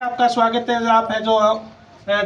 आपका स्वागत है। आप है जो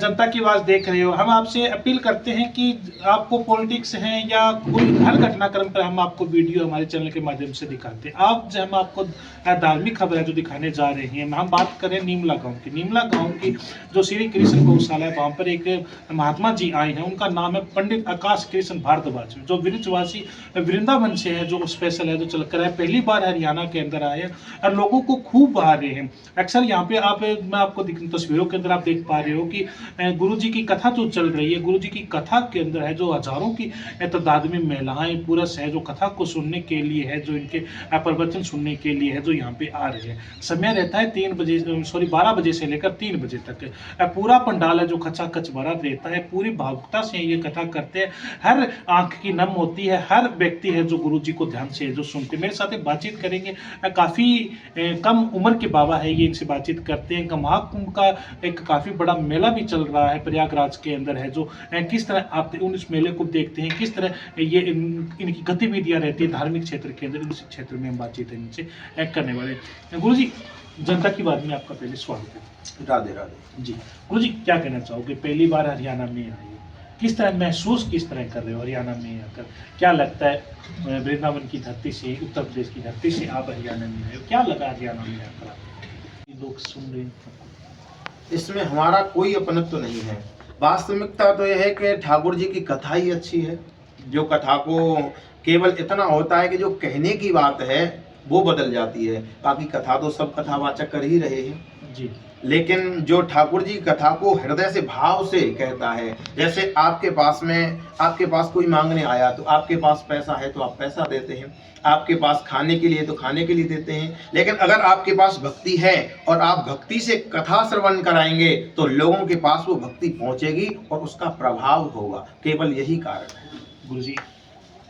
जनता की आवाज देख रहे हो। हम आपसे अपील करते हैं कि आपको पॉलिटिक्स है या कोई हर घटनाक्रम पर हम आपको वीडियो हमारे चैनल के माध्यम से दिखाते हैं। आप जो हम आपको धार्मिक खबर है जो दिखाने जा रहे हैं। हम बात करें नीमला गांव की जो श्री कृष्ण गौशाला है, वहां पर एक महात्मा जी आए हैं। उनका नाम है पंडित आकाश कृष्ण भारद्वाज, जो वृक्षवासी वृंदावन से है, जो स्पेशल है, जो चल कर है। पहली बार हरियाणा के अंदर आए हैं और लोगों को खूब बहा रहे हैं। अक्सर यहाँ पे मैं आपको तस्वीरों के अंदर आप देख पा रहे हो कि गुरु जी की कथा जो चल रही है। गुरु जी की कथा के अंदर है जो हजारों की तादाद में महिलाएं पुरुष है जो कथा को सुनने के लिए है, जो इनके प्रवचन सुनने के लिए है, जो यहाँ पे आ रहे हैं। समय रहता है 12 बजे से लेकर 3 बजे तक। पूरा पंडाल है जो खचाखच भरा रहता है। पूरी भावुकता से ये कथा करते हैं। हर आंख की नम होती है। हर व्यक्ति है जो गुरु जी को ध्यान से जो सुनते। मेरे साथ बातचीत करेंगे काफी कम उम्र के बाबा है, ये इनसे बातचीत करते हैं। महाकुंभ का एक काफी बड़ा मेला भी चल रहा है प्रयागराज के अंदर है, जो किस तरह आप उस मेले को देखते हैं, किस तरह ये इनकी गतिविधियां रहती है धार्मिक क्षेत्र के अंदर। इस क्षेत्र में हम बातचीत इनसे करने वाले। गुरु जी, जनता की बात में आपका पहले स्वागत है। राधे राधे जी गुरु जी, क्या कहना चाहोगे? पहली बार हरियाणा में आए, किस तरह महसूस किस तरह कर रहे हो हरियाणा में आकर? क्या लगता है वृंदावन की धरती से, उत्तर प्रदेश की धरती से आप हरियाणा में आए हो, क्या लगा हरियाणा में आकर? लोग सुन रहे हैं। इसमें हमारा कोई अपनत्व नहीं है। वास्तविकता तो यह है कि ठाकुर जी की कथा ही अच्छी है। जो कथा को केवल इतना होता है कि जो कहने की बात है वो बदल जाती है, बाकी कथा तो सब कथावाचक कर ही रहे हैं जी। लेकिन जो ठाकुर जी कथा को हृदय से भाव से कहता है, जैसे आपके पास कोई मांगने आया तो आपके पास पैसा है तो आप पैसा देते हैं, आपके पास खाने के लिए तो खाने के लिए देते हैं। लेकिन अगर आपके पास भक्ति है और आप भक्ति से कथा श्रवण कराएंगे तो लोगों के पास वो भक्ति पहुंचेगी और उसका प्रभाव होगा। केवल यही कारण है। गुरुजी,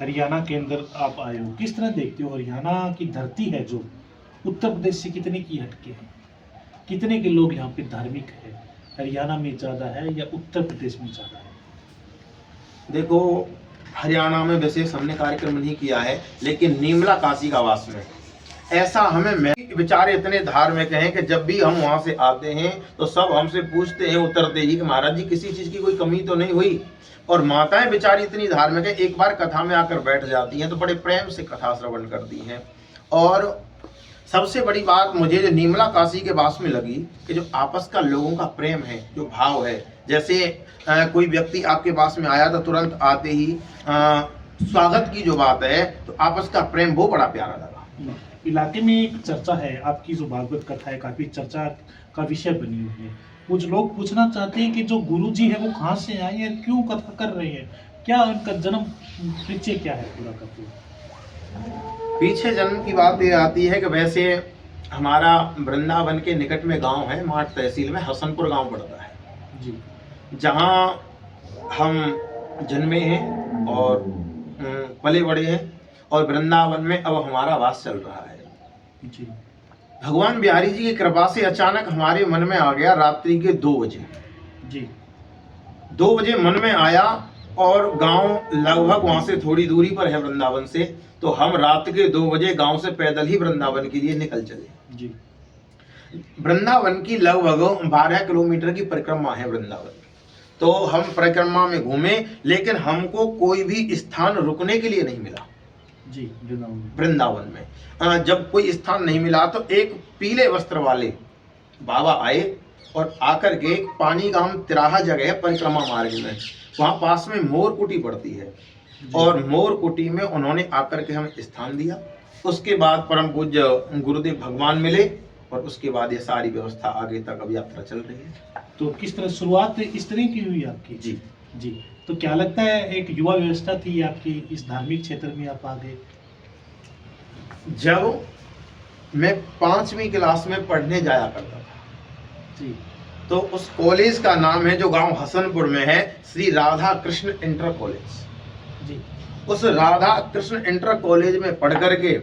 हरियाणा के अंदर आप आए हो, किस तरह देखते हो हरियाणा की धरती है जो उत्तर प्रदेश से कितने की हटके है? कितने के लोग यहाँ पे धार्मिक है? हरियाणा में ज्यादा है या उत्तर प्रदेश में ज्यादा है? देखो, हरियाणा में विशेष हमने कार्यक्रम नहीं किया है, लेकिन नीमला काशी का वास में ऐसा हमें बेचारे इतने धार्मिक हैं कि जब भी हम वहां से आते हैं तो सब हमसे पूछते हैं, उतरते ही, कि महाराज जी किसी चीज की कोई कमी तो नहीं हुई। और माताएं बेचारी इतनी धार्मिक है, एक बार कथा में आकर बैठ जाती हैं तो बड़े प्रेम से कथा श्रवण करती हैं। और सबसे बड़ी बात मुझे जो नीमला काशी के वास में लगी कि जो आपस का लोगों का प्रेम है, जो भाव है, जैसे कोई व्यक्ति आपके पास में आया तो तुरंत आते ही स्वागत की जो बात है, तो आपस का प्रेम वो बड़ा प्यारा लगा। इलाके में एक चर्चा है, आपकी जो भागवत कथा है काफी चर्चा का विषय बनी हुई है। कुछ लोग पूछना चाहते हैं कि जो गुरु जी है वो कहाँ से आए हैं, क्यों कथा कर रहे हैं, क्या उनका जन्म पीछे क्या है पूरा का पूरा? पीछे जन्म की बात ये आती है कि वैसे हमारा वृंदावन के निकट में गांव है, माठ तहसील में हसनपुर गांव पड़ता है जी, जहां हम जन्मे हैं और पले बड़े हैं, और वृंदावन में अब हमारा वास चल रहा है। जी। भगवान बिहारी जी की कृपा से अचानक हमारे मन में आ गया रात्रि के 2 बजे। जी। 2 बजे मन में आया, और गांव लगभग वहां से थोड़ी दूरी पर है वृंदावन से, तो हम रात के 2 बजे गांव से पैदल ही वृंदावन के लिए निकल चले। जी। वृंदावन की लगभग 12 किलोमीटर की परिक्रमा है वृंदावन। तो हम परिक्रमा में घूमे, लेकिन हमको कोई भी स्थान रुकने के लिए नहीं मिला। जी, वृंदावन में जब कोई स्थान नहीं मिला तो एक पीले वस्त्र वाले बाबा आए, और आकर के पानी गांव तिराहा जगह है परिक्रमा मार्ग में, वहां पास में मोर कुटी पड़ती है, और मोर कुटी में उन्होंने आकर के हमें स्थान दिया। उसके बाद परम पूज्य गुरुदेव भगवान मिले, और उसके बाद ये सारी व्यवस्था आगे तक अब यात्रा चल रही है। तो किस तरह शुरुआत इस तरह की हुई आपकी? जी जी। तो क्या लगता है एक युवा व्यवस्था थी आपकी, इस धार्मिक क्षेत्र में आप आ गए? जब मैं 5वीं क्लास में पढ़ने जाया करता था जी, तो उस कॉलेज का नाम है, जो गांव हसनपुर में है, श्री राधा कृष्ण इंटर कॉलेज। जी। उस राधा कृष्ण इंटर कॉलेज में पढ़ करके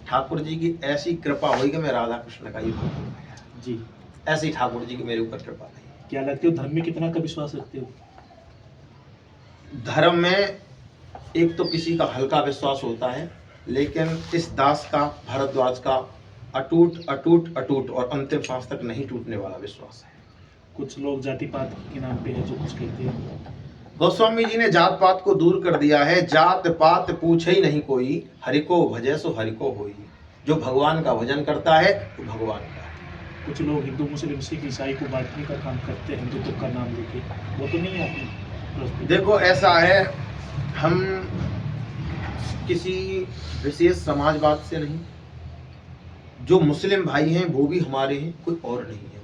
ठाकुर जी की ऐसी कृपा हुई कि मैं राधा कृष्ण का ही भक्त बन गया। जी। ऐसी ठाकुर जी की मेरे ऊपर कृपा नहीं। क्या लगते हो धर्म में कितना का विश्वास रखते हो? धर्म में एक तो किसी का हल्का विश्वास होता है, लेकिन इस दास का, भारद्वाज का अटूट अटूट अटूट और अंतिम सांस तक नहीं टूटने वाला विश्वास है। कुछ लोग जाति पात के नाम पे है जो कुछ कहते हैं। गोस्वामी जी ने जात पात को दूर कर दिया है। जात पात पूछे ही नहीं कोई, हरि को भजे सो हरि को होई। जो भगवान का भजन करता है तो भगवान का है। कुछ लोग हिंदू मुस्लिम सिख ईसाई को बांटने का काम करते हैं हिंदुत्व का नाम लेके, वो तो नहीं आपने? देखो ऐसा है, हम किसी विशेष समाजवाद से नहीं, जो मुस्लिम भाई हैं वो भी हमारे हैं, कोई और नहीं है।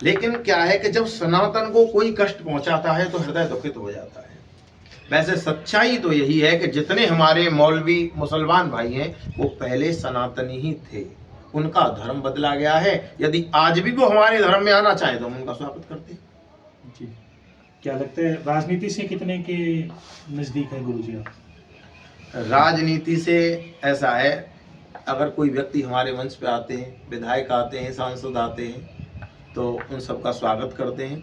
लेकिन क्या है कि जब सनातन को कोई कष्ट पहुंचाता है तो हृदय दुखित हो जाता है। वैसे सच्चाई तो यही है कि जितने हमारे मौलवी मुसलमान भाई हैं वो पहले सनातनी ही थे, उनका धर्म बदला गया है। यदि आज भी वो हमारे धर्म में आना चाहे तो हम उनका स्वागत करते हैं। जी, क्या लगता है राजनीति से कितने के नजदीक है गुरुजी आप? राजनीति से ऐसा है, अगर कोई व्यक्ति हमारे मंच पे आते हैं, विधायक आते हैं, सांसद आते हैं, तो उन सबका स्वागत करते हैं।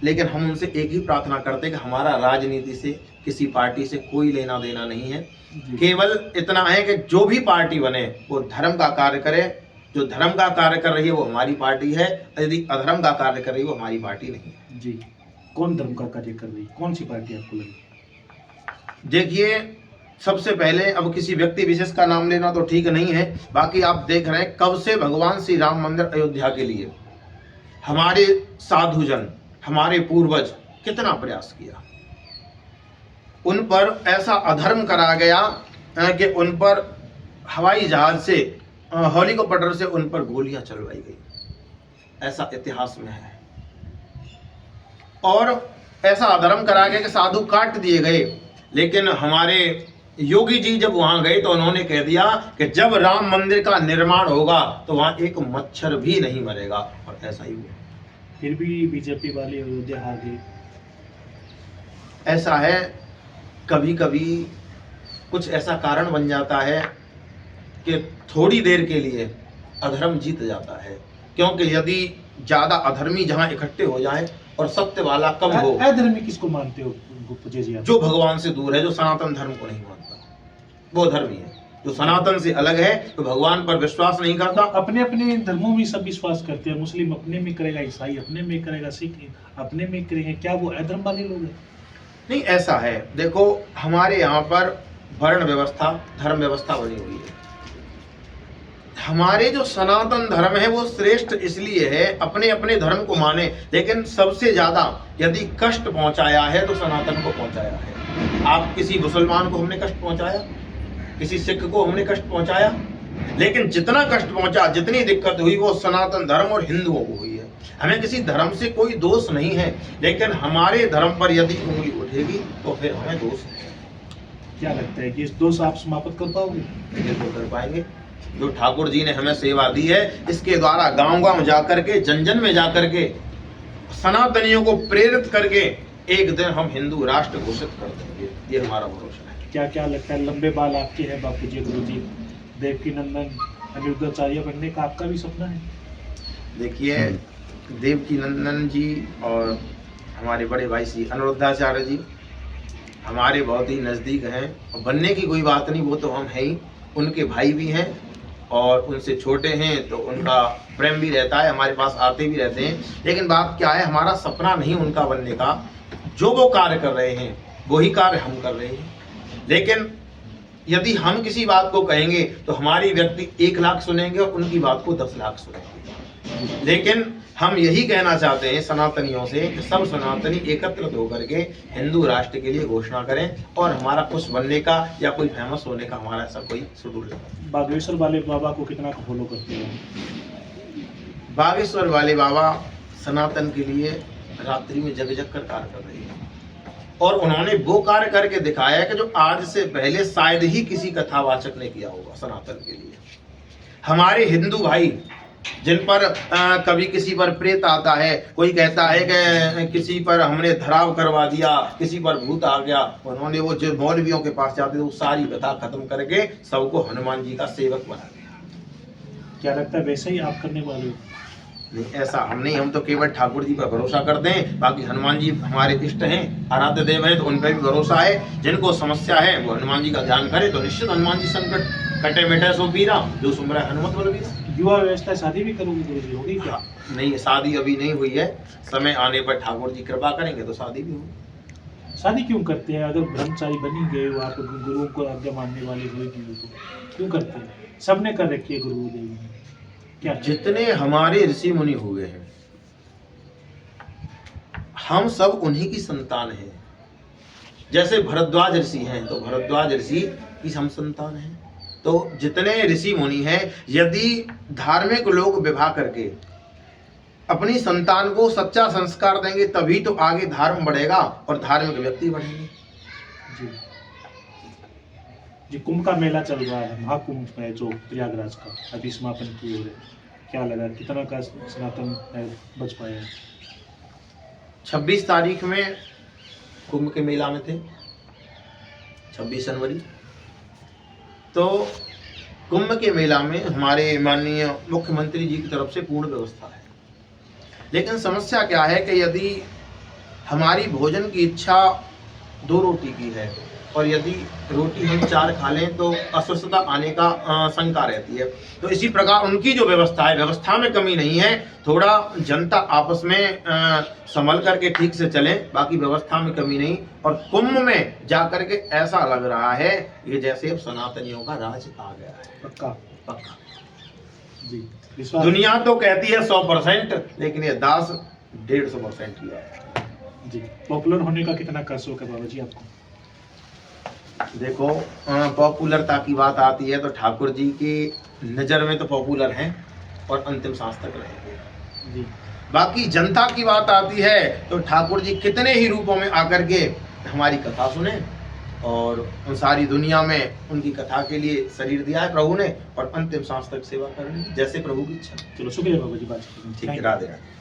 लेकिन हम उनसे एक ही प्रार्थना करते हैं कि हमारा राजनीति से, किसी पार्टी से कोई लेना देना नहीं है। केवल इतना है कि जो भी पार्टी बने वो धर्म का कार्य करे। जो धर्म का कार्य कर रही है वो हमारी पार्टी है, यदि अधर्म का कार्य कर रही है वो हमारी पार्टी नहीं है। जी, कौन धर्म का कार्य कर रही है, कौन सी पार्टी आपको लगी? देखिए, सबसे पहले अब किसी व्यक्ति विशेष का नाम लेना तो ठीक नहीं है। बाकी आप देख रहे हैं कब से भगवान श्री राम मंदिर अयोध्या के लिए हमारे साधुजन, हमारे पूर्वज कितना प्रयास किया। उन पर ऐसा अधर्म करा गया कि उन पर हवाई जहाज से, हेलीकॉप्टर से उन पर गोलियां चलवाई गई। ऐसा इतिहास में है। और ऐसा अधर्म करा गया कि साधु काट दिए गए। लेकिन हमारे योगी जी जब वहां गए तो उन्होंने कह दिया कि जब राम मंदिर का निर्माण होगा तो वहां एक मच्छर भी नहीं मरेगा, और ऐसा ही हुआ। फिर भी बीजेपी वाले अयोध्या हार गए। ऐसा है, कभी कभी कुछ ऐसा कारण बन जाता है कि थोड़ी देर के लिए अधर्म जीत जाता है। क्योंकि यदि ज्यादा अधर्मी जहां इकट्ठे हो जाए और सत्य वाला कम हो। अधर्मी किसको मानते हो पूजे जी आप? जो भगवान से दूर है, जो सनातन धर्म को नहीं मानता, वो धर्मी है। जो सनातन से अलग है, तो भगवान पर विश्वास नहीं करता। अपने अपने धर्मों में सब विश्वास करते हैं। मुस्लिम अपने में करेगा, ईसाई अपने में करेगा, सिख अपने में करेंगे। क्या वो अधर्म वाले लोग हैं? नहीं, ऐसा है। देखो, हमारे यहाँ पर वर्ण व्यवस्था, धर्म व्यवस्था बनी हुई है। हमारे जो सनातन धर्म है वो श्रेष्ठ इसलिए है, अपने अपने धर्म को माने। लेकिन सबसे ज्यादा यदि कष्ट पहुंचाया है तो सनातन को पहुंचाया है। आप किसी मुसलमान को हमने कष्ट पहुंचाया, किसी सिख को हमने कष्ट पहुंचाया, लेकिन जितना कष्ट पहुंचा, जितनी दिक्कत हुई, वो सनातन धर्म और हिंदुओं को हुई है। हमें किसी धर्म से कोई दोष नहीं है, लेकिन हमारे धर्म पर यदि उंगली उठेगी तो फिर हमें दोष है। क्या लगता है कि इस दोष आप समाप्त कर पाओगे? बिल्कुल कर पाएंगे। जो ठाकुर जी ने हमें सेवा दी है, इसके द्वारा गांव-गांव जाकर के, जन-जन में जाकर के सनातनियों को प्रेरित करके एक दिन हम हिंदू राष्ट्र घोषित कर देंगे। ये हमारा भरोसा है। क्या क्या लगता है, लंबे बाल आपके हैं बापू जी, गुरु जी, देवकी नंदन अनिरुद्धाचार्य बनने का आपका भी सपना है? देखिए, देवकी नंदन जी और हमारे बड़े भाई श्री अनिरुद्धाचार्य जी हमारे बहुत ही नज़दीक हैं। और बनने की कोई बात नहीं, वो तो हम हैं ही। उनके भाई भी हैं और उनसे छोटे हैं, तो उनका प्रेम भी रहता है, हमारे पास आते भी रहते हैं। लेकिन बात क्या है, हमारा सपना नहीं उनका बनने का। जो वो कार्य कर रहे हैं वही कार्य हम कर रहे हैं। लेकिन यदि हम किसी बात को कहेंगे तो हमारी व्यक्ति 1 लाख सुनेंगे और उनकी बात को 10 लाख सुनेंगे। लेकिन हम यही कहना चाहते हैं सनातनियों से कि सब सनातनी एकत्रित होकर के हिंदू राष्ट्र के लिए घोषणा करें, और हमारा कुछ बनने का या कोई फेमस होने का हमारा ऐसा कोई शेड्यूल नहीं। बागेश्वर वाले बाबा को कितना फॉलो करते हो? बागेश्वर वाले बाबा सनातन के लिए रात्रि में जग जग कर कार्य कर रहे हैं, और उन्होंने वो कार्य करके दिखाया है कि जो आज से पहले शायद ही किसी कथावाचक ने किया होगा सनातन के लिए। हमारे हिंदू भाई जिन पर कभी किसी पर प्रेत आता है, कोई कहता है कि किसी पर हमने धराव करवा दिया, किसी पर भूत आ गया, उन्होंने वो जो मौलवियों के पास जाते थे वो सारी कथा खत्म करके सबको हनुमान जी का सेवक बना दिया। क्या लगता है वैसे ही आप करने वाले हो? नहीं, ऐसा हम नहीं। हम तो केवल ठाकुर जी पर भरोसा करते हैं। बाकी हनुमान जी हमारे इष्ट हैं, आराध्य देव हैं, तो उन पर भी भरोसा है। जिनको समस्या है वो हनुमान जी का ध्यान करे तो निश्चित हनुमान जी संकट कटे मिटे सो पीरा, जो सुमरा हनुमत बलबीरा। युवा व्यवस्था शादी भी करोगे गुरु जी, होगी क्या? नहीं, शादी अभी नहीं हुई है, समय आने पर ठाकुर जी कृपा करेंगे तो शादी भी होगी। शादी क्यों करते हैं? अगर ब्रह्मचारी बनी गए हो आप, गुरुओं को आज्ञा मानने वाले हुए जीवों को क्यों करते हैं? सबने कर रखी है गुरुदेव ने, क्या? जितने हमारे ऋषि मुनि हुए हैं, हम सब उन्हीं की संतान हैं। जैसे भरद्वाज ऋषि हैं तो भरद्वाज ऋषि की हम संतान हैं। तो जितने ऋषि मुनि हैं, यदि धार्मिक लोग विवाह करके अपनी संतान को सच्चा संस्कार देंगे तभी तो आगे धर्म बढ़ेगा और धार्मिक व्यक्ति बढ़ेंगे। जी जी, कुंभ का मेला चल रहा है, महाकुंभ है जो प्रयागराज का, अभी समापन की ओर है, क्या लगा कितना का सनातन बच पाया है? 26 तारीख में कुंभ के मेला में थे, 26 जनवरी। तो कुंभ के मेला में हमारे माननीय मुख्यमंत्री जी की तरफ से पूर्ण व्यवस्था है। लेकिन समस्या क्या है कि यदि हमारी भोजन की इच्छा 2 रोटी की है और यदि रोटी हम 4 खा लें तो अस्वस्थता आने का शंका रहती है। तो इसी प्रकार उनकी जो व्यवस्था है, व्यवस्था में कमी नहीं है, थोड़ा जनता आपस में संभल करके ठीक से चलें, बाकी व्यवस्था में कमी नहीं। और कुंभ में जाकर के ऐसा लग रहा है ये जैसे अब सनातनियों का राज आ गया है। पक्का पक्का जी, विश्वास। दुनिया तो कहती है 100%, लेकिन ये दास 150% ही है। जी, पॉपुलर होने का कितना का शौक है बाबा जी आपको? देखो, पॉपुलरता की बात आती है तो ठाकुर जी की नज़र में तो पॉपुलर हैं और अंतिम सांस तक रहेंगे। जी बाकी जनता की बात आती है तो ठाकुर जी कितने ही रूपों में आकर के हमारी कथा सुने और उन सारी दुनिया में उनकी कथा के लिए शरीर दिया है प्रभु ने और अंतिम सांस तक सेवा करनी जैसे प्रभु की इच्छा। चलो, शुक्रिया बाबा जी, बात करने के लिए। ठीक है, राधे राधे।